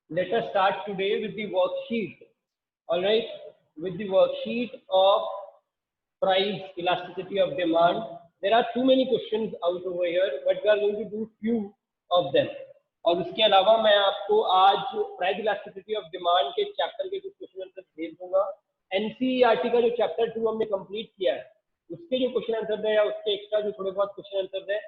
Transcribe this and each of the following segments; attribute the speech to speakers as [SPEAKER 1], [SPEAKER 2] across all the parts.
[SPEAKER 1] Let us start today with the worksheet. All right, with the worksheet of price elasticity of demand. There are too many questions out over here, but we are going to do few of them. और उसके अलावा मैं आपको आज price elasticity of demand के chapter के कुछ question answer भेज दूंगा। एनसीईआरटी का जो चैप्टर 2 हमने कंप्लीट किया है उसके जो क्वेश्चन आंसर है या उसके एक्स्ट्रा जो थोड़े बहुत क्वेश्चन आंसर है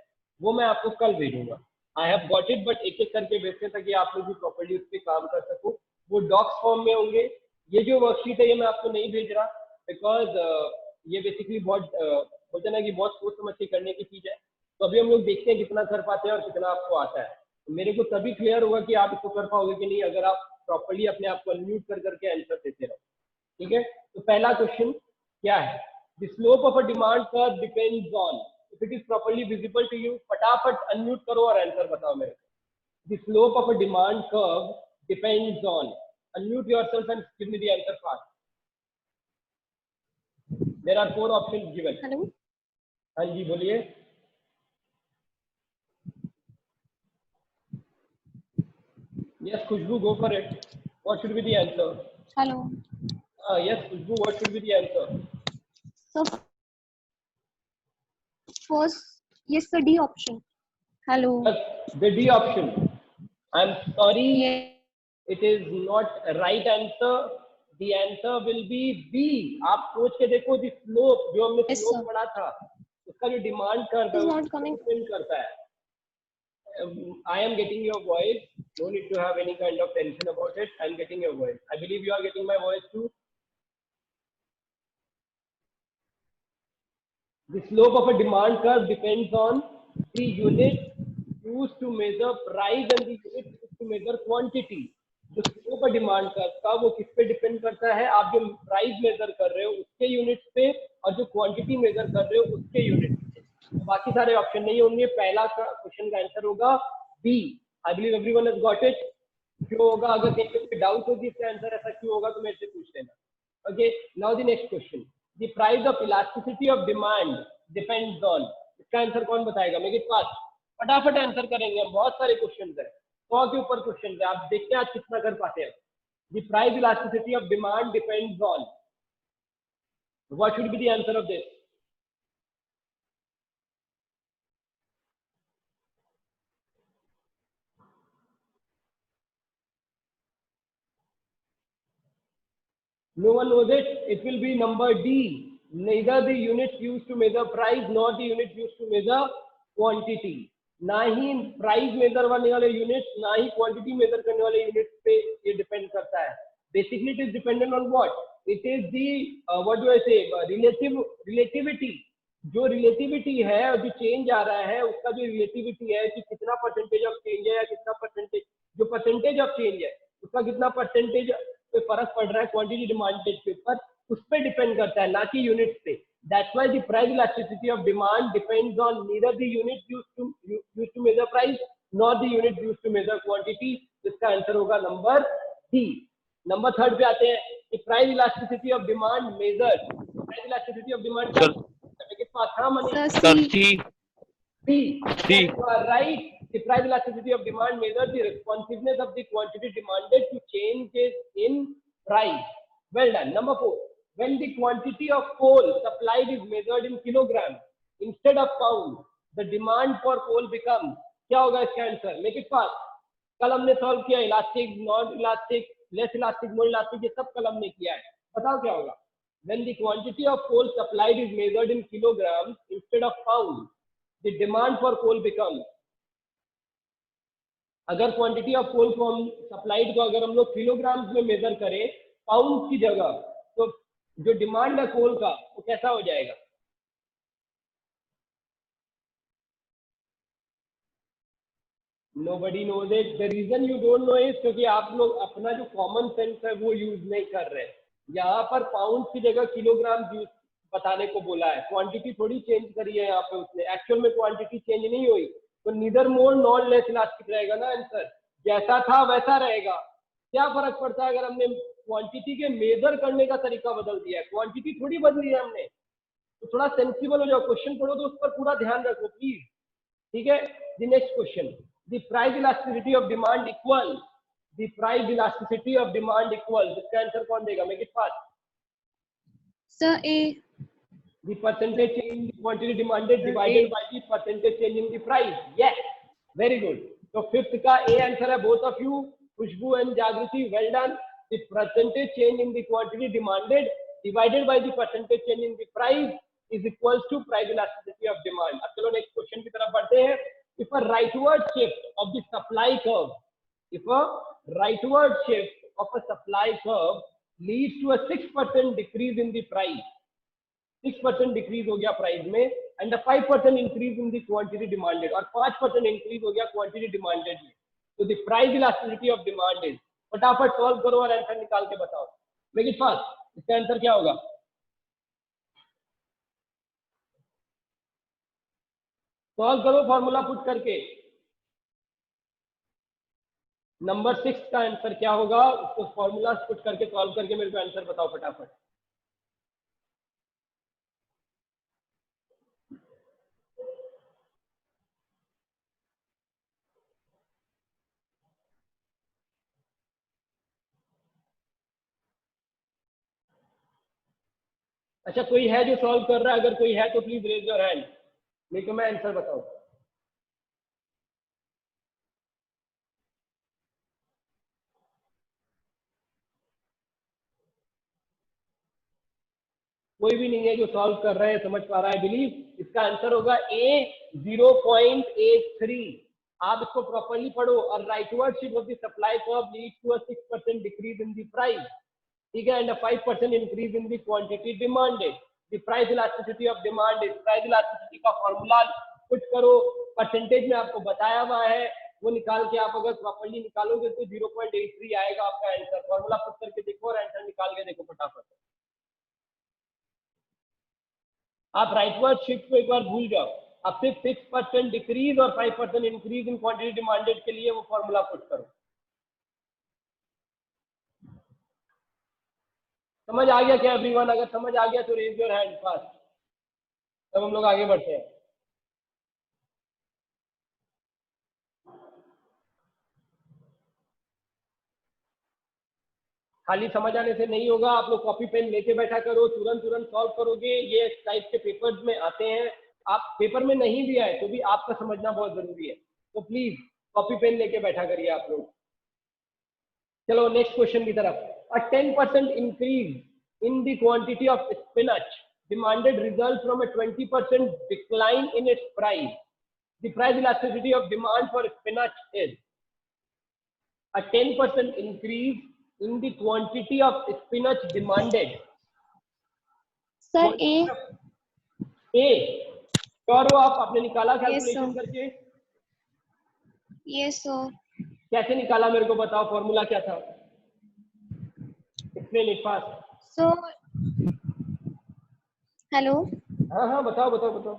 [SPEAKER 1] वो मैं आपको कल भेजूंगा। I have got it, but एक एक करके भेजते हैं ताकि आप लोग भी प्रॉपर्ली उस पर काम कर सको। वो डॉक्स फॉर्म में होंगे। ये जो वर्कशीट है ये मैं आपको नहीं भेज रहा बिकॉज ये बेसिकली बहुत बोलते ना कि बहुत सोच समझ के करने की चीज है। तो अभी हम लोग देखते हैं कितना कर पाते हैं और कितना आपको आता है। तो मेरे को तभी क्लियर होगा कि आप इसको कर पाओगे कि नहीं अगर आप प्रॉपर्ली अपने आप को अनम्यूट कर करके आंसर देते रहो। ठीक है, तो पहला क्वेश्चन क्या है? The slope of a demand curve depends on, if it is properly visible to you फटाफट अनम्यूट करो और आंसर बताओ मेरे को। The slope of a demand curve depends on, unmute yourself and give me the answer fast. There are 4 options given.
[SPEAKER 2] Hello,
[SPEAKER 1] हाँ जी बोलिए। Yes, Khushbu, go for it. What should be the answer?
[SPEAKER 2] hello.
[SPEAKER 1] Yes, Khushbu, what should be the answer?
[SPEAKER 2] So first, yes, the D option. Hello.
[SPEAKER 1] The D option. I'm sorry,
[SPEAKER 2] Yeah.
[SPEAKER 1] it is not right answer. The answer will be B. आप सोच के देखो, the slope जो हमने
[SPEAKER 2] Yes,
[SPEAKER 1] slope
[SPEAKER 2] sir.
[SPEAKER 1] पढ़ा था उसका जो डिमांड कर्व है
[SPEAKER 2] It is
[SPEAKER 1] वो
[SPEAKER 2] not coming.
[SPEAKER 1] डिपेंड करता है। I am getting your voice. No need to have any kind of tension about it. I'm getting your voice. I believe you are getting my voice too. The slope of a demand curve depends on the unit used to measure price and the unit used to measure quantity. जो slope of demand curve का वो किस पे depend करता है? आप जो price major कर रहे हो उसके यूनिट्स पे और जो क्वांटिटी मेजर कर रहे हो उसके यूनिट्स पे। तो बाकी सारे ऑप्शन नहीं होंगे। पहला क्वेश्चन का आंसर होगा B. I believe everyone has got it. क्यों होगा? अगर कहीं पे डाउट हो कि इसका आंसर ऐसा क्यों होगा तो मेरे से पूछ लेना। Okay, now the next question. The price of elasticity of demand depends on, इसका आंसर कौन बताएगा? मेरे पास फटाफट आंसर करेंगे। बहुत सारे क्वेश्चन है, 100 के ऊपर क्वेश्चन है। आप देखते हैं आज कितना कर पाते हैं। The price elasticity of demand depends on, what should be the answer of this? No one knows it. It will be number D. Neither the units used to measure price nor the units used to measure quantity. ना ही price major करने वाले units ना ही quantity major करने वाले units पे ये depend करता है। Basically it is dependent on what? It is the what do I से रिलेटिविटी। जो रिलेटिविटी है और जो चेंज आ रहा है उसका जो रिलेटिविटी है कि कितना परसेंटेज ऑफ चेंज है या कितना परसेंटेज, जो परसेंटेज ऑफ चेंज है उसका कितना परसेंटेज पे फर्क पड़ रहा है क्वांटिटी डिमांड के ऊपर, उस पे डिपेंड करता है ना कि यूनिट्स पे। That's why the price elasticity of demand depends on neither the unit used to measure price not the unit used to measure quantity. इसका आंसर होगा नंबर डी। नंबर 3 पे आते हैं कि price elasticity of demand measured, price elasticity of demand के पास हाँ मनी C. You are right. The price elasticity of demand measures the responsiveness of the quantity demanded to changes in price. Well done. Number 4. When the quantity of coal supplied is measured in kilograms instead of pounds, the demand for coal becomes, क्या होगा इसका answer? Make it fast. कल हमने solve किया elastic, non elastic, less elastic, मोर elastic, ये सब कल हमने किया है। बताओ क्या होगा? When the quantity of coal supplied is measured in kilograms instead of pounds, the demand for coal becomes, अगर क्वांटिटी ऑफ कोल को हम सप्लाइड को अगर हम लोग किलोग्राम्स में मेजर करें पाउंड की जगह, तो जो डिमांड है कोल का वो कैसा हो जाएगा? Nobody knows it. The reason you don't know is क्योंकि आप लोग अपना जो कॉमन सेंस है वो यूज नहीं कर रहे। यहाँ पर पाउंड की जगह किलोग्राम यूज बताने को बोला है, क्वांटिटी थोड़ी चेंज करी है यहाँ पे उसने। एक्चुअल में क्वांटिटी चेंज नहीं हुई, तो neither more non less elastic रहेगा ना आंसर। जैसा था वैसा रहेगा। क्या फर्क पड़ता है अगर हमने क्वांटिटी के मेजर करने का तरीका बदल दिया है? क्वांटिटी थोड़ी बदली है हमने। तो थोड़ा सेंसिबल हो जाओ, क्वेश्चन पढ़ो तो उस पर पूरा ध्यान रखो प्लीज। ठीक है, the next question, the price elasticity of demand equal the price elasticity of demand equals, इसका आंसर कौन देगा? Make it fast.
[SPEAKER 2] Sir, A.
[SPEAKER 1] The percentage change in the quantity demanded divided by the percentage change in the price. Yes, very good. So fifth का A answer है, both of you, Khushbu and Jagriti, well done. The percentage change in the quantity demanded divided by the percentage change in the price is equals to price elasticity of demand. अब चलो next question की तरफ बढ़ते हैं. If a rightward shift of the supply curve, if a rightward shift of a supply curve leads to a 6% decrease in the price, 6% decrease हो गया price में, and 5% increase in the quantity demanded, और 5% increase हो गया quantity demanded में, तो the price elasticity of demand is, फटाफट solve करो और आंसर निकाल के बताओ. Make it fast. इसका आंसर क्या होगा? सॉल्व करो फॉर्मूला पुट करके. नंबर 6 का आंसर क्या होगा? उसको फॉर्मूला पुट करके सॉल्व करके मेरे को आंसर बताओ फटाफट. अच्छा, कोई है जो सॉल्व कर रहा है? अगर कोई है तो प्लीज रेज योर हैंड, नहीं तो मैं आंसर बताऊं. कोई भी नहीं है जो सॉल्व कर रहा है, समझ पा रहा है, बिलीव. इसका आंसर होगा ए 0.83. आप इसको प्रॉपर्ली पढ़ो. और rightward shift of the supply curve leads to a 6% decrease in the price, ठीक है, and a 5% increase in the quantity demanded. The price elasticity of demand is, price elasticity का formula put करो. Percentage में आपको बताया हुआ है, वो निकाल के आप अगर प्रॉपर्ली निकालोगे तो 0.83 आएगा आपका आंसर. फॉर्मूला पुट करके देखो और आंसर निकाल के देखो फटाफट. आप राइटवर्ड शिफ्ट को एक बार भूल जाओ. आप सिर्फ 6% डिक्रीज और 5% इंक्रीज इन क्वांटिटी डिमांडेड के लिए वो फॉर्मूला पुट करो. समझ आ गया क्या एवरीवन? अगर समझ आ गया तो रेज योर हैंड फास्ट, तब हम लोग आगे बढ़ते हैं. खाली समझ आने से नहीं होगा. आप लोग कॉपी पेन लेके बैठा करो, तुरंत तुरंत सॉल्व करोगे. ये टाइप के पेपर्स में आते हैं. आप पेपर में नहीं भी आए तो भी आपका समझना बहुत जरूरी है, तो प्लीज कॉपी पेन लेके बैठा करिए आप लोग. चलो नेक्स्ट क्वेश्चन की तरफ. अ 10% increase in the quantity of spinach demanded result from a 20% decline in its price. The price elasticity of demand for spinach is a 10% increase in the quantity of spinach demanded.
[SPEAKER 2] Sir, A.
[SPEAKER 1] A. Sure हो आप? आपने निकाला calculation
[SPEAKER 2] sir.
[SPEAKER 1] करके?
[SPEAKER 2] Yes, sir.
[SPEAKER 1] कैसे निकाला मेरे को बताओ, फॉर्मूला क्या था? Explain it fast.
[SPEAKER 2] So, hello.
[SPEAKER 1] हाँ हाँ बताओ बताओ बताओ,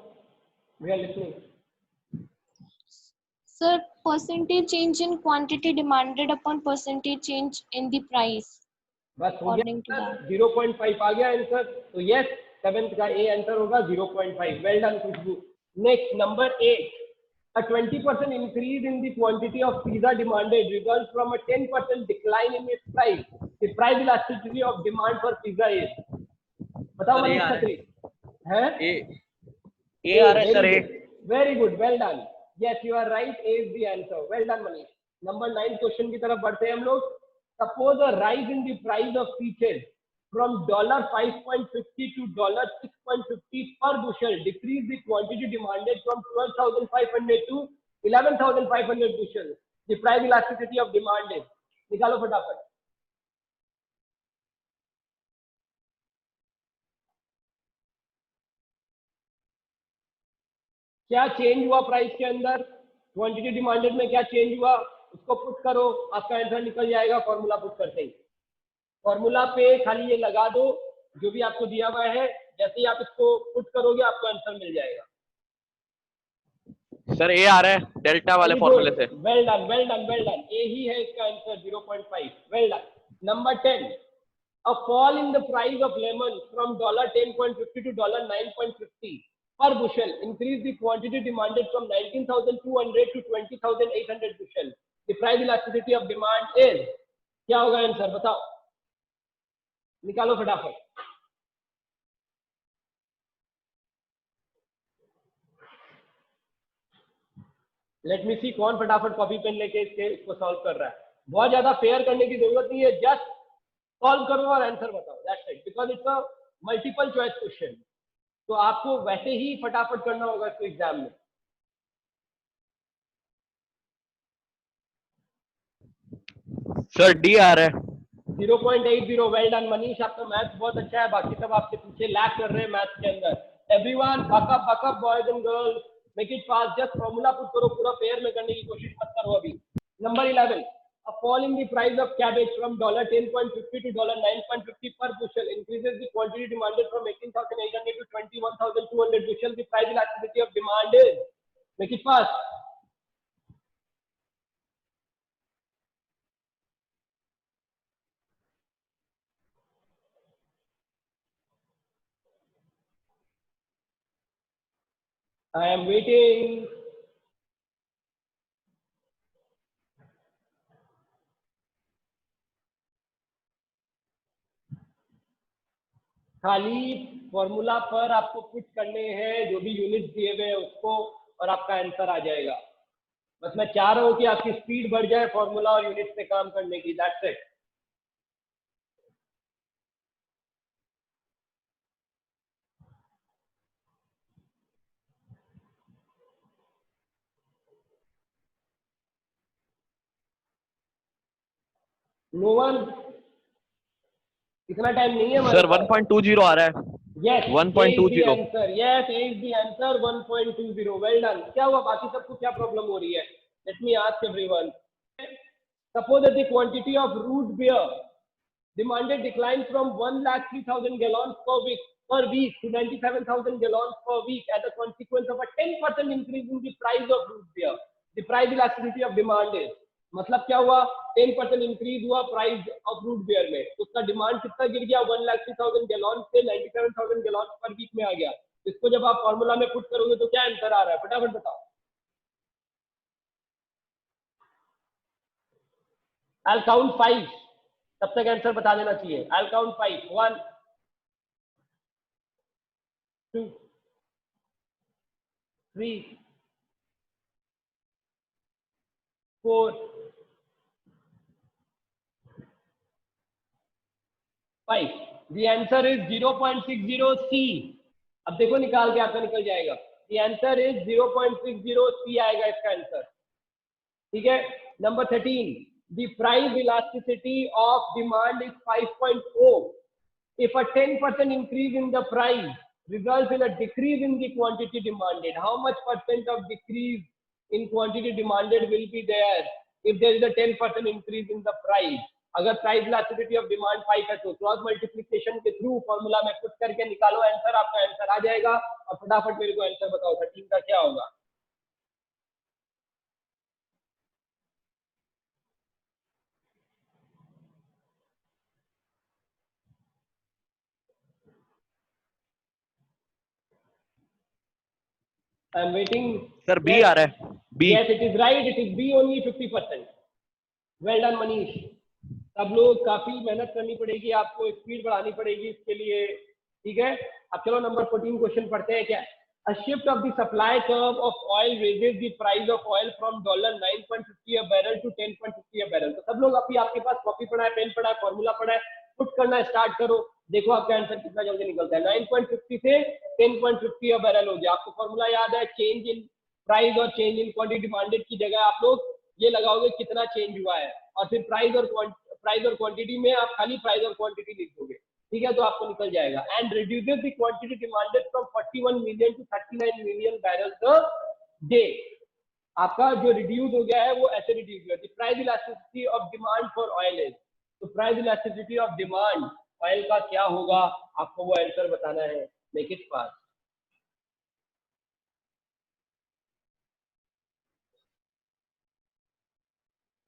[SPEAKER 1] we are listening.
[SPEAKER 2] Sir, percentage change in quantity demanded upon percentage change in the price.
[SPEAKER 1] बस हो
[SPEAKER 2] According to
[SPEAKER 1] गया.
[SPEAKER 2] that.
[SPEAKER 1] 0.5 आ गया आंसर. तो यस, 7th का ए आंसर होगा 0.5. Well done Khushboo. Next number 8. A 20% increase in the quantity of pizza demanded results from a 10% decline in its price. The price elasticity of demand for pizza is. बताओ मनीष खत्री. है
[SPEAKER 3] ए आ रहा है sir.
[SPEAKER 1] Very good, well done. Yes you are right, A is the answer. Well done Manish. Number 9 question की तरफ बढ़ते हैं हम लोग. Suppose a rise in the price of peaches from $5.50 to $6.50 per bushel decrease the quantity demanded from 12,500 to 11,500 bushels. The price elasticity of demand is. निकालो फटाफट. क्या change हुआ प्राइस के अंदर? क्वांटिटी डिमांडेड में क्या चेंज हुआ उसको पुट करो, आपका आंसर निकल जाएगा फॉर्मूला पुट करते ही. फॉर्मूला पे खाली ये लगा दो जो भी आपको दिया हुआ है. जैसे ही आप इसको पुट करोगे आपको आंसर मिल जाएगा.
[SPEAKER 3] सर ए आ रहा है डेल्टा वाले फॉर्मूले से.
[SPEAKER 1] Well done well done well done. A ही है इसका answer 0.5. Well done. Number 10. A fall in the price of lemon from $10.50 to $9.50 per bushel increase the quantity demanded from 19,200 to 20,800 bushel. The price elasticity of demand is, क्या होगा answer बताओ, निकालो फटाफट। Let me सी कौन फटाफट copy pen लेके इसको solve कर रहा है। बहुत ज्यादा फेयर करने की जरूरत नहीं है, जस्ट सॉल्व करो और आंसर बताओ, that's it, because it's a multiple choice question, तो आपको वैसे ही फटाफट करना होगा इसको एग्जाम में।
[SPEAKER 3] सर डी आ रहा है।
[SPEAKER 1] 0.80, वेल डन मनीष, आपका मैथ्स बहुत अच्छा है, बाकी सब आपके पीछे लैग कर रहे हैं मैथ्स के अंदर। Everyone backup boys and girls, make it fast, just formula put करो, पूरा पेयर में करने की कोशिश मत करो अभी। Number 11, a fall in the price of cabbage from $10.50 to $9.50 per bushel increases the quantity demanded from 18,800 to 21,200 bushel. The price elasticity of demand is, make it fast. I am waiting. खाली formula पर आपको put करने हैं जो भी unit दिए हुए हैं उसको, और आपका आंसर आ जाएगा। बस मैं चाह रहा हूं कि आपकी स्पीड बढ़ जाए फॉर्मूला और यूनिट पे काम करने की, दैट्स इट। नो वन, इतना टाइम नहीं है हमारे
[SPEAKER 3] सर 1.20 आ रहा है।
[SPEAKER 1] Yes,
[SPEAKER 3] 1.20
[SPEAKER 1] answer. Yes, A is the answer. 1.20. Well done. क्या हुआ, बाकी सबको क्या प्रॉब्लम हो रही है? Let me ask everyone. Suppose that the quantity of root beer demanded declined from 1,03,000 gallons per week to 97,000 gallons per week as a consequence of a 10% increase in the price of root beer. The price elasticity of demand is, मतलब क्या हुआ, 10% increase हुआ price of root beer में, उसका demand कितना गिर गया, 1,03,000 gallon से 97,000 गैलन पर वीक में आ गया। इसको जब आप फॉर्मूला में पुट करोगे तो क्या आंसर आ रहा है, फटाफट बताओ। I'll count 5, तब तक आंसर बता देना चाहिए। I'll count 5, 1 2 3 4 5। The answer is 0.60 C। अब देखो निकाल के आपका निकल जाएगा। The answer is 0.60 C आएगा इसका आंसर, ठीक है। Number 13, the price elasticity of demand is 5.0 if a 10% increase in the price results in a decrease in the quantity demanded. How much percent of decrease in quantity demanded will be there if there is a 10% increase in the price? अगर price elasticity of demand 5 है तो cross multiplication के through formula में put करके निकालो answer, आपका answer आ जाएगा। और फटाफट मेरे को आंसर बताओ 13 का क्या होगा। I am waiting.
[SPEAKER 3] Sir B आ रहा है। B.
[SPEAKER 1] Yes, it is right. It is B only 50%. Well done, Manish. सब लोग काफी मेहनत करनी पड़ेगी, आपको स्पीड बढ़ानी पड़ेगी इसके लिए, ठीक है। अब चलो नंबर 14 क्वेश्चन पढ़ते हैं। क्या, a shift of the supply curve of oil raises the price of oil from $9.50 a barrel to $10.50 a barrel। तो सब लोग अभी आपके पास कॉपी पढ़ा है, पेन पढ़ा है, फॉर्मूला पढ़ा है, पुट करना स्टार्ट करो। देखो आपका आंसर कितना जल्दी निकलता है। 9.50 से 10.50 a barrel हो गया। आपको फॉर्मूला याद है, चेंज इन प्राइस और चेंज इन क्वांटिटी डिमांडेड की जगह आप लोग ये लगाओगे कितना चेंज हुआ है, और फिर प्राइस और क्वांटिटी में आप खाली प्राइस और क्वांटिटी लिख दोगे, ठीक है, तो आपको निकल जाएगा। And reduces the quantity demanded from 41 million to 39 million barrels a day. आपका जो रिड्यूस हो गया है वो ऐसे रिड्यूस हुआ। The price elasticity of demand for oil is, तो price elasticity of demand oil का क्या होगा, आपको वो आंसर बताना है। Make it fast.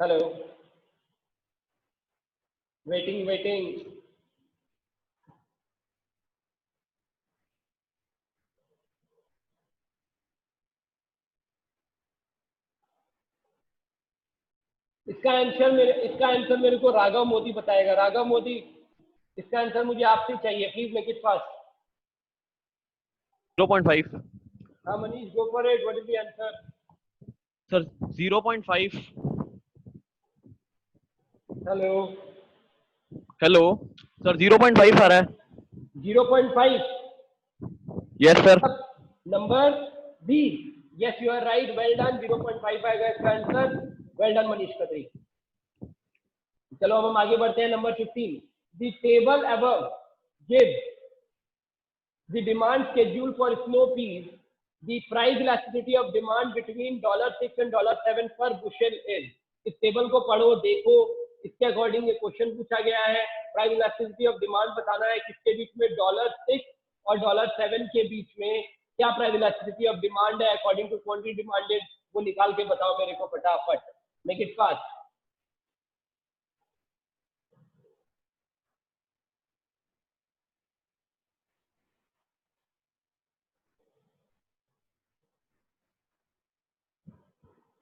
[SPEAKER 1] Hello, waiting. इसका आंसर मेरे को राघव मोदी बताएगा। राघव मोदी, इसका आंसर मुझे आपसे चाहिए, प्लीज मेक इट फास्ट।
[SPEAKER 3] 0.5
[SPEAKER 1] हाँ Manish, go for it, what is the answer?
[SPEAKER 3] Sir 0.5।
[SPEAKER 1] Hello
[SPEAKER 3] hello sir 0.5 आ रहा है।
[SPEAKER 1] 0.5
[SPEAKER 3] yes sir.
[SPEAKER 1] Number B, yes you are right, well done, 0.5 आएगा इसका answer. Well done Manish Khatri. चलो अब हम आगे बढ़ते हैं। Number 15, the table above give the demand schedule for snow peas, the price elasticity of demand between $6 and $7 पर bushel is. इस टेबल को पढ़ो, देखो, इसके अकॉर्डिंग ये क्वेश्चन पूछा गया है। प्राइस इलास्टिसिटी ऑफ डिमांड बताना है, किसके बीच में, $6 और $7 के बीच में क्या प्राइस इलास्टिसिटी ऑफ डिमांड है अकॉर्डिंग टू क्वांटिटी डिमांडेड, वो निकाल के बताओ मेरे को फटाफट, make it fast.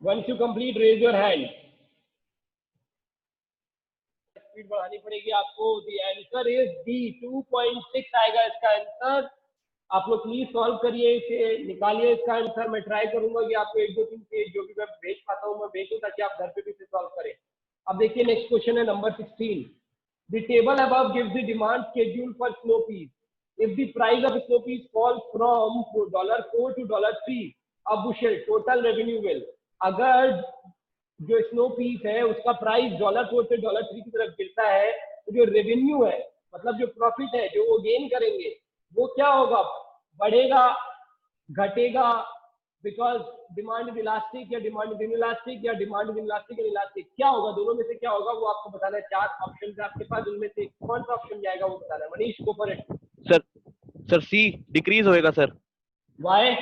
[SPEAKER 1] Once you complete, raise your hand. Speed बढ़ानी पड़ेगी आपको। The answer is D, 2.6 आएगा इसका आंसर। आप लोग प्लीज सॉल्व करिए, इसे निकालिए इसका आंसर। मैं ट्राई करूंगा कि आपको 1-2-3 पेज जो भी मैं भेज पाता हूँ मैं भेजूं, ताकि आप घर पे भी इसे सॉल्व करें। अब देखिए नेक्स्ट क्वेश्चन है number 16। The table above gives the demand schedule for snow peas. If the price of snow peas falls from $4 to $3 a bushel, total revenue will। अगर जो स्नो पीस है उसका प्राइस $4 से $3 की तरफ गिरता है, तो जो रेवेन्यू है, मतलब जो प्रॉफिट है, जो वो गेन करेंगे, वो क्या होगा, बढ़ेगा, घटेगा, बिकॉज डिमांड इज इलास्टिक या डिमांड इज इनइलास्टिक, या डिमांड इज इलास्टिक या इलास्टिक, क्या होगा, दोनों में से क्या होगा वो आपको बताना है। 4 ऑप्शन है आपके पास, उनमें से कौन सा ऑप्शन जाएगा वो बताना है। Manish, go for it.
[SPEAKER 3] Sir C, decrease होएगा सर।
[SPEAKER 1] वाई?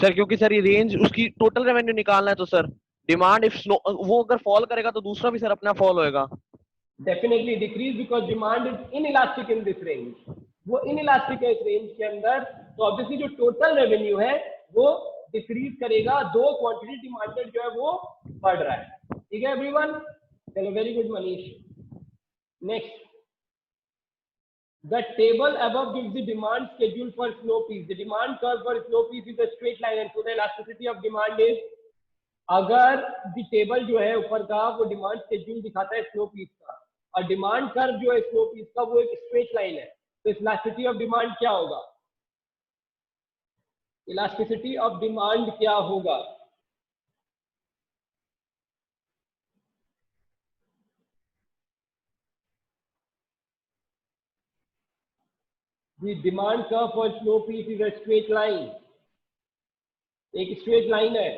[SPEAKER 3] सर क्योंकि सर ये रेंज उसकी टोटल रेवेन्यू निकालना है, तो सर डिमांड इफ स्नो वो अगर फॉल करेगा तो दूसरा भी सर अपना फॉल होएगा।
[SPEAKER 1] Definitely decrease, because demand is inelastic in this range, वो इनइलास्टिक है इस रेंज के अंदर, तो ऑब्वियसली जो टोटल रेवेन्यू है वो डिक्रीज करेगा, दो क्वांटिटी डिमांडेड जो है वो बढ़ रहा है। ठीक है एवरीवन, चलो very good Manish. Next, the table above gives the demand schedule for snow peas. The demand curve for snow peas is a straight line and so the elasticity of demand is, अगर the table जो है ऊपर का वो demand schedule दिखाता है snow piece का, और डिमांड कर्व जो है स्नो पीस का वो एक स्ट्रेट लाइन है, तो इलास्टिसिटी ऑफ डिमांड क्या होगा, इलास्टिसिटी ऑफ डिमांड क्या होगा? The demand curve for snow peas is a straight line, एक स्ट्रेट लाइन है,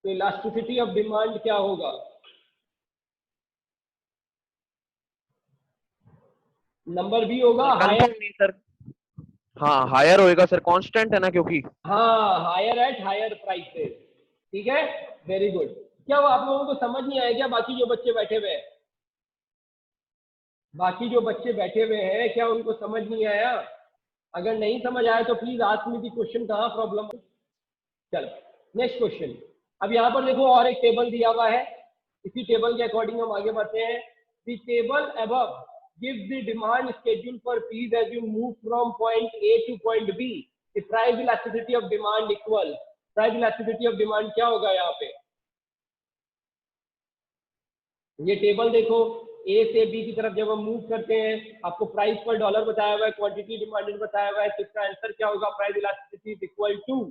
[SPEAKER 1] तो इलास्टिसिटी ऑफ डिमांड क्या होगा? नंबर बी होगा, हायर।
[SPEAKER 3] नहीं सर, हाँ हायर होएगा सर, कांस्टेंट है ना क्योंकि।
[SPEAKER 1] हाँ, हायर एट हायर प्राइसेस। ठीक है, वेरी गुड। क्या वो आप लोगों को समझ नहीं आया क्या? बाकी जो बच्चे बैठे हुए हैं, बाकी जो बच्चे बैठे हुए हैं, क्या उनको समझ नहीं आया? अगर नहीं समझ आया तो please ask me the question, कहाँ प्रॉब्लम। चलो नेक्स्ट क्वेश्चन। अब यहाँ पर देखो और एक टेबल दिया हुआ है, इसी टेबल के अकॉर्डिंग हम आगे बढ़ते हैं। The table above gives the demand schedule for peas as you move from point A to point B. The price elasticity of demand equal, price elasticity of demand क्या होगा यहाँ पे? ये टेबल देखो, ए से बी की तरफ जब हम मूव करते हैं, आपको प्राइस पर डॉलर बताया हुआ है, क्वांटिटी डिमांडेड बताया हुआ है, तो इसका आंसर क्या होगा? Price elasticity is equal to,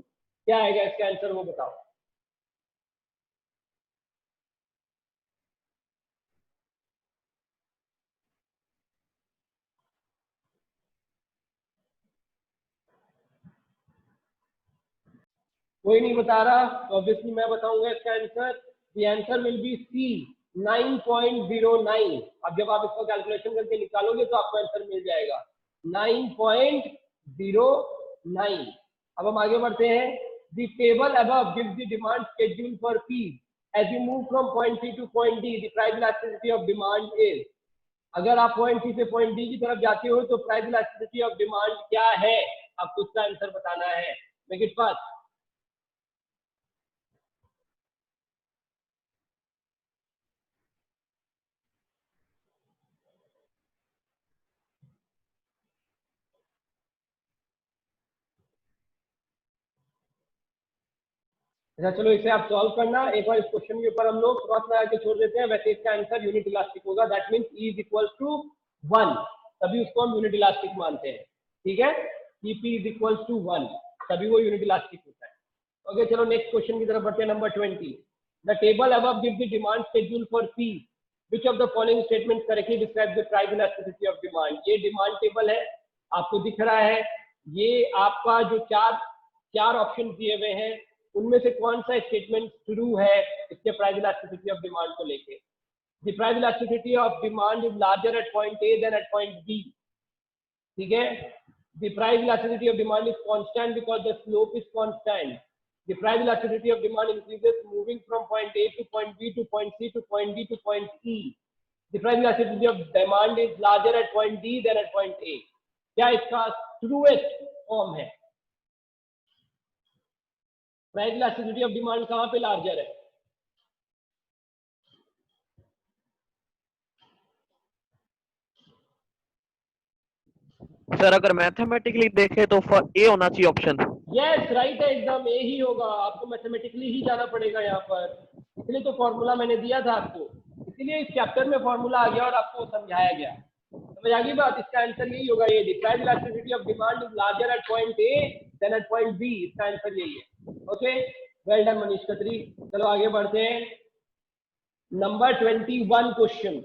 [SPEAKER 1] क्या आएगा इसका आंसर वो बताओ। कोई नहीं बता रहा, तो ऑब्वियसली मैं बताऊंगा इसका answer. The answer will be C, 9.09। अब जब आप इसका कैलकुलेशन करके निकालोगे तो आपको आंसर मिल जाएगा 9.09। अब हम आगे बढ़ते हैं। The table above gives the demand schedule for peas as you move from point C to point D, the price elasticity of demand is. अगर आप पॉइंट सी से पॉइंट डी की तरफ जाते हो तो प्राइस इलास्टिसिटी ऑफ डिमांड क्या है, आपको उसका आंसर बताना है। Make it fast. अच्छा चलो इसे आप सॉल्व करना एक बार। इस क्वेश्चन के ऊपर हम लोग क्रॉस लगा के छोड़ देते हैं। वैसे इसका आंसर यूनिट इलास्टिक होगा, that means E is equal to 1, तभी उसको हम यूनिट इलास्टिक मानते हैं। ठीक है, Cp इज इक्वल टू 1, तभी वो यूनिट इलास्टिक होता है। ओके चलो नेक्स्ट क्वेश्चन की तरफ बढ़ते हैं। Number 20, the table above gives the demand schedule for P, which of the following statements correctly describe the price elasticity of demand. ये डिमांड टेबल है, आपको दिख रहा है। ये आपका जो चार ऑप्शन दिए हुए हैं, उनमें से कौन सा स्टेटमेंट ट्रू है इसके प्राइस इलास्टिसिटी ऑफ डिमांड को लेके। The price elasticity of demand is larger at point A than at point B. ठीक है, the price elasticity of demand is constant because the slope is constant. The price elasticity of demand increases moving from point A to point B to point C to point D to point E. The price elasticity of demand is larger at point D than at point A. क्या इसका truest form है? Price elasticity of demand कहां पे larger है?
[SPEAKER 3] Sir अगर mathematically देखे तो ए होना चाहिए ऑप्शन।
[SPEAKER 1] यस राइट है, एकदम ए ही होगा। आपको मैथमेटिकली ही जाना पड़ेगा यहाँ पर, इसलिए तो फॉर्मूला मैंने दिया था आपको, इसीलिए इस चैप्टर में फॉर्मूला आ गया और आपको समझाया गया। समझ आ गई बात? इसका आंसर यही होगा, ये price elasticity of demand is larger at point A than at point B. इसका आंसर यही है। Okay well done Manish Khatri. चलो आगे बढ़ते हैं। Number 21 question,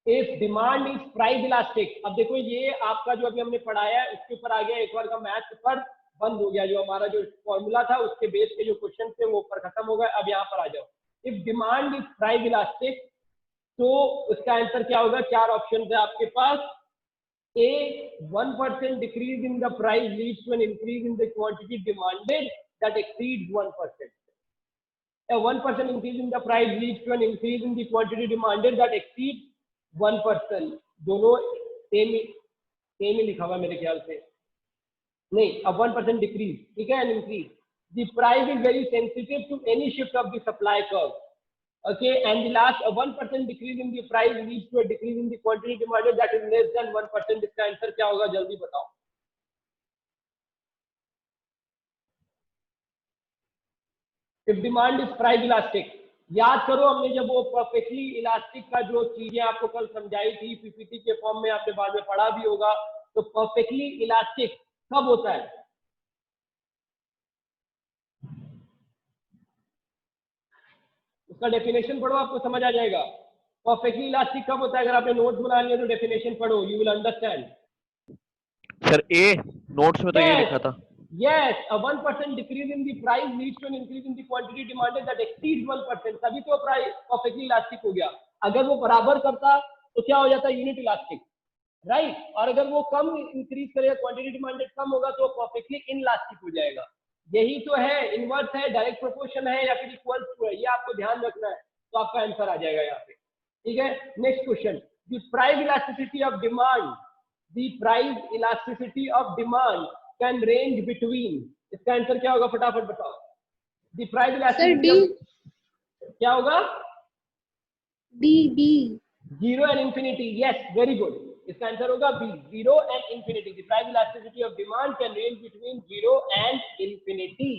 [SPEAKER 1] if demand is price elastic. अब देखो ये आपका जो अभी हमने पढ़ाया है उसके ऊपर आ गया, एक बार का मैथ पेपर बंद हो गया। जो हमारा जो फॉर्मूला था उसके बेस के जो क्वेश्चन थे वो ऊपर खत्म हो गए। अब यहाँ पर आ जाओ, if demand is price elastic तो उसका आंसर क्या होगा? चार ऑप्शन है आपके पास। A, 1% decrease in the price leads to an increase in the quantity demanded that exceeds 1%. A 1% increase in the price leads to an increase in the quantity demanded that exceeds 1%. दोनों same ही लिखा हुआ मेरे ख्याल से, नहीं, अब 1% decrease, ठीक है, an increase. The price is very sensitive to any shift of the supply curve. Okay, and the last 1% decrease in the price leads to a decrease in the quantity demanded that is less than 1%. इसका answer क्या होगा जल्दी बताओ। If demand is price elastic, याद करो हमने जब वो परफेक्टली इलास्टिक का जो चीजें आपको कल समझाई थी पीपीटी के फॉर्म में, आपने बाद में पढ़ा भी होगा। तो परफेक्टली इलास्टिक कब होता है? उसका डेफिनेशन पढ़ो, आपको समझ आ जाएगा। परफेक्टली इलास्टिक कब होता है? अगर आपने नोट्स बना लिया तो डेफिनेशन पढ़ो, you will understand.
[SPEAKER 3] Sir A notes में तो ये लिखा था।
[SPEAKER 1] Yes, a 1% decrease in the price leads to an increase in the quantity demanded that exceeds 1%. तभी तो प्राइस परफेक्टली इलास्टिक हो गया। अगर वो बराबर करता तो क्या हो जाता? Unit elastic, right. और अगर वो कम इंक्रीज करेगा, क्वांटिटी डिमांडेड कम होगा, तो परफेक्टली इनइलास्टिक हो जाएगा। यही तो है, इनवर्स है, डायरेक्ट प्रोपोर्शन है या फिर इक्वल टू है, ये आपको ध्यान रखना है, तो आपका आंसर आ जाएगा यहाँ पे। ठीक है, next question, the price elasticity of demand, the price elasticity of demand can range between. इसका आंसर क्या होगा? फटाफट बताओ। द प्राइस इलास्टिसिटी क्या होगा?
[SPEAKER 2] D
[SPEAKER 1] 0 and infinity. Yes, very good. इसका आंसर होगा B, 0 and infinity. The price elasticity of demand can range between 0 and infinity.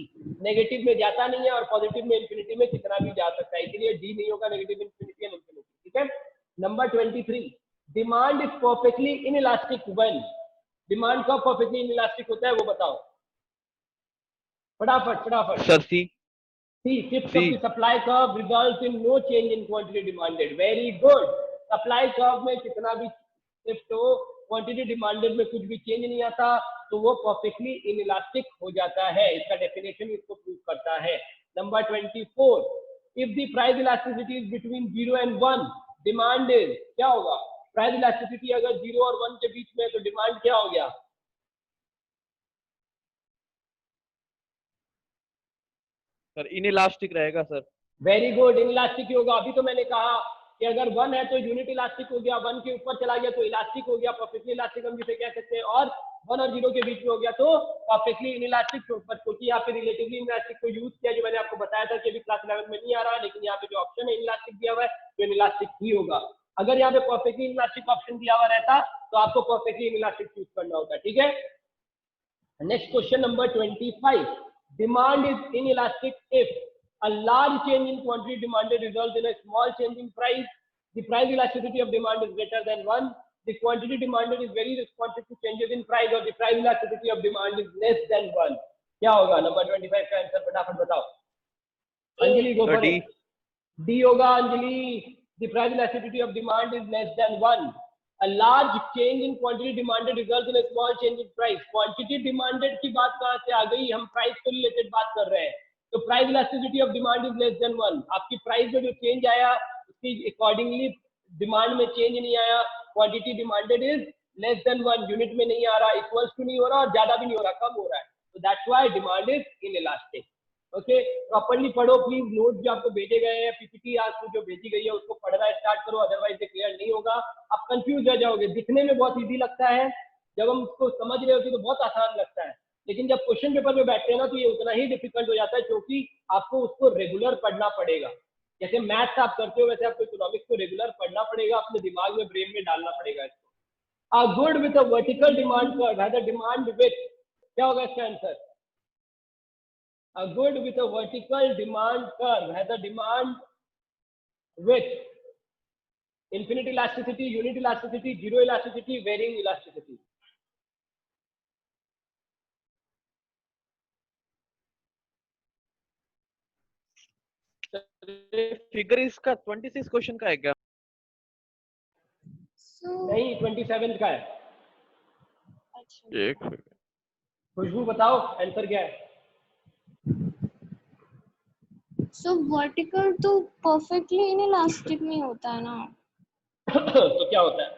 [SPEAKER 1] Negative में जाता नहीं है और पॉजिटिव में इंफिनिटी में कितना भी जा सकता है, इसलिए डी नहीं होगा, नेगेटिव इंफिनिटी एंड इंफिनिटी। ठीक है। Number 23, demand is perfectly inelastic when. Demand कब परफेक्टली इनइलास्टिक होता है वो बताओ फटाफट।
[SPEAKER 3] Sir C.
[SPEAKER 1] Shifts of the supply curve results in no change in quantity demanded. Very good. Supply curve में कितना भी shift हो, quantity demanded में कुछ भी change नहीं आता, तो वो perfectly inelastic हो जाता है। इसका definition इसको prove करता है। Number 24, if the price elasticity is between 0 and 1, demand is क्या होगा? Price elasticity अगर 0 और 1 के बीच में, तो demand क्या हो गया?
[SPEAKER 3] सर इनइलास्टिक रहेगा सर।
[SPEAKER 1] वेरी गुड, इनइलास्टिक ही होगा। अभी तो मैंने कहा कि अगर 1 है तो यूनिट इलास्टिक हो गया, 1 के ऊपर चला गया तो इलास्टिक हो गया, परफेक्टली इलास्टिक हम जिसे कह सकते हैं, और 1 और 0 के बीच में हो गया तो परफेक्टली इनइलास्टिक। क्योंकि यहाँ पे रिलेटिवली इनइलास्टिक को यूज किया, जो मैंने आपको बताया था कि अभी क्लास 11 में नहीं आ रहा, लेकिन यहाँ पे जो ऑप्शन है इनइलास्टिक दिया हुआ है तो इनइलास्टिक ही होगा। अगर यहाँ पे परफेक्टली इनइलास्टिक ऑप्शन दिया हुआ रहता तो आपको परफेक्टली इनइलास्टिक चूज करना होता। ठीक है। Next question number 25, demand is inelastic if a large change in quantity demanded results in a small change in price. The price elasticity of demand is greater than 1. The quantity demanded is very responsive to changes in price, or the price elasticity of demand is less than 1. क्या होगा? Number 25 का answer फटाफट बताओ. Anjali, go for it. D होगा Anjali. The price elasticity of demand is less than 1. A large change in quantity demanded results in a small change in price. Quantity demanded की बात कहाँ से आ गई? हम price को related बात कर रहे हैं. तो price elasticity of demand is less than 1. आपकी price में जो change आया उसकी accordingly demand में change नहीं आया. Quantity demanded is less than 1. Unit में नहीं आ रहा, equals to नहीं हो रहा और ज्यादा भी नहीं हो रहा, कम हो रहा है. So that's why demand is inelastic. Okay, properly पढ़ो प्लीज. नोट जो आपको भेजे गए हैं, पीपीटी आपको जो भेजी गई है उसको पढ़ना स्टार्ट करो, अदरवाइज ये क्लियर नहीं होगा. आप कंफ्यूज रह जाओगे. दिखने में बहुत इजी लगता है, जब हम उसको समझ रहे होते हैं तो बहुत आसान लगता है, लेकिन जब क्वेश्चन पेपर में बैठते हैं ना तो ये उतना ही डिफिकल्ट हो जाता है, क्योंकि आपको उसको रेगुलर पढ़ना पड़ेगा. जैसे मैथ्स आप करते हो वैसे आपको इकोनॉमिक्स को रेगुलर पढ़ना पड़ेगा, अपने दिमाग में, ब्रेन में डालना पड़ेगा इसको. A good with a vertical demand curve has a demand with, क्या होगा इसका answer? A good with a vertical demand curve has a demand with infinite elasticity, unit elasticity, zero elasticity, varying elasticity.
[SPEAKER 3] Figure इसका 26 question का है क्या?
[SPEAKER 1] नहीं, 27 का है.
[SPEAKER 3] एक सेकंड.
[SPEAKER 1] खुशबू बताओ आंसर क्या है?
[SPEAKER 2] So vertical तो perfectly inelastic नहीं होता है ना.
[SPEAKER 1] तो क्या होता है?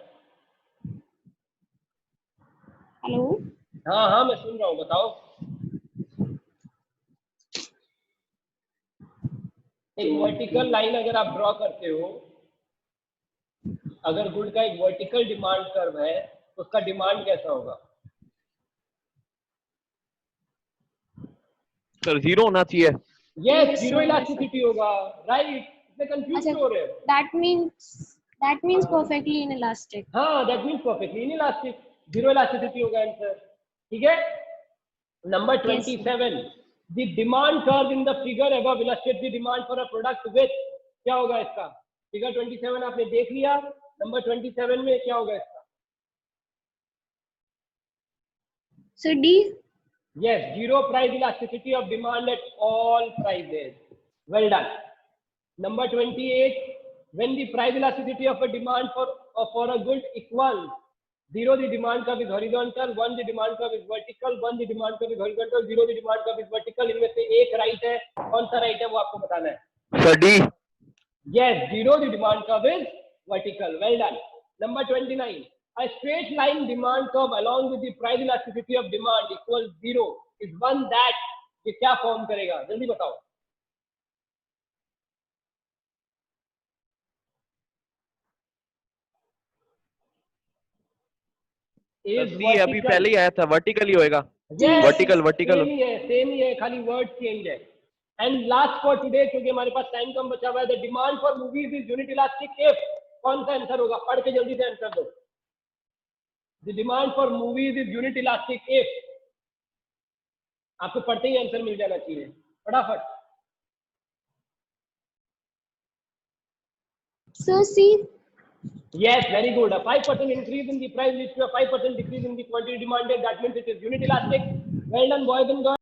[SPEAKER 2] हेलो.
[SPEAKER 1] हाँ हाँ मैं सुन रहा हूँ, बताओ. एक वर्टिकल लाइन अगर आप ड्रॉ करते हो, अगर गुड का एक वर्टिकल डिमांड कर्व है तो उसका डिमांड कैसा होगा?
[SPEAKER 3] सर जीरो होना चाहिए.
[SPEAKER 1] Yes, zero elasticity होगा, right? इसमें कंफ्यूज हो रहे हो.
[SPEAKER 2] That means perfectly inelastic.
[SPEAKER 1] हाँ, that means perfectly inelastic. Zero elasticity होगा आंसर. ठीक है? Number 27. The demand curve in the figure above illustrates the demand for a product with, क्या होगा इसका? फिगर 27 आपने देख लिया. नंबर 27 में क्या होगा इसका?
[SPEAKER 2] So D.
[SPEAKER 1] Yes, zero price elasticity of demand at all prices. Well done. Number 28, when the price elasticity of a demand for a good equals 0, the demand curve is horizontal, 1 the demand curve is vertical, 1 the demand curve is horizontal, 0 the demand curve is vertical. इनमें से एक right है, कौन सा right है वो आपको बताना है.
[SPEAKER 3] Sir D.
[SPEAKER 1] Yes, 0 the demand curve is vertical. Well done. Number 29. A straight line demand curve along with the price elasticity of demand equals 0 is one that ये क्या फॉर्म करेगा? जल्दी बताओ.
[SPEAKER 3] सी अभी पहले ही आया था, वर्टिकल ही होएगा.
[SPEAKER 1] Yes,
[SPEAKER 3] वर्टिकल
[SPEAKER 1] सेम ही है, खाली वर्ड चेंज है. एंड लास्ट फॉर टुडे, क्योंकि हमारे पास टाइम कम बचा हुआ है, the demand for movies is unit elastic if, कौन सा आंसर होगा? पढ़ के जल्दी से आंसर दो. The demand for movies is unit elastic if, आपको पढ़ते ही आंसर मिल जाना चाहिए फटाफट.
[SPEAKER 2] So C.
[SPEAKER 1] Yes, very good. A 5% increase in the price leads to a 5% decrease in the quantity demanded. That means it is unit elastic. Well done, boys and girls.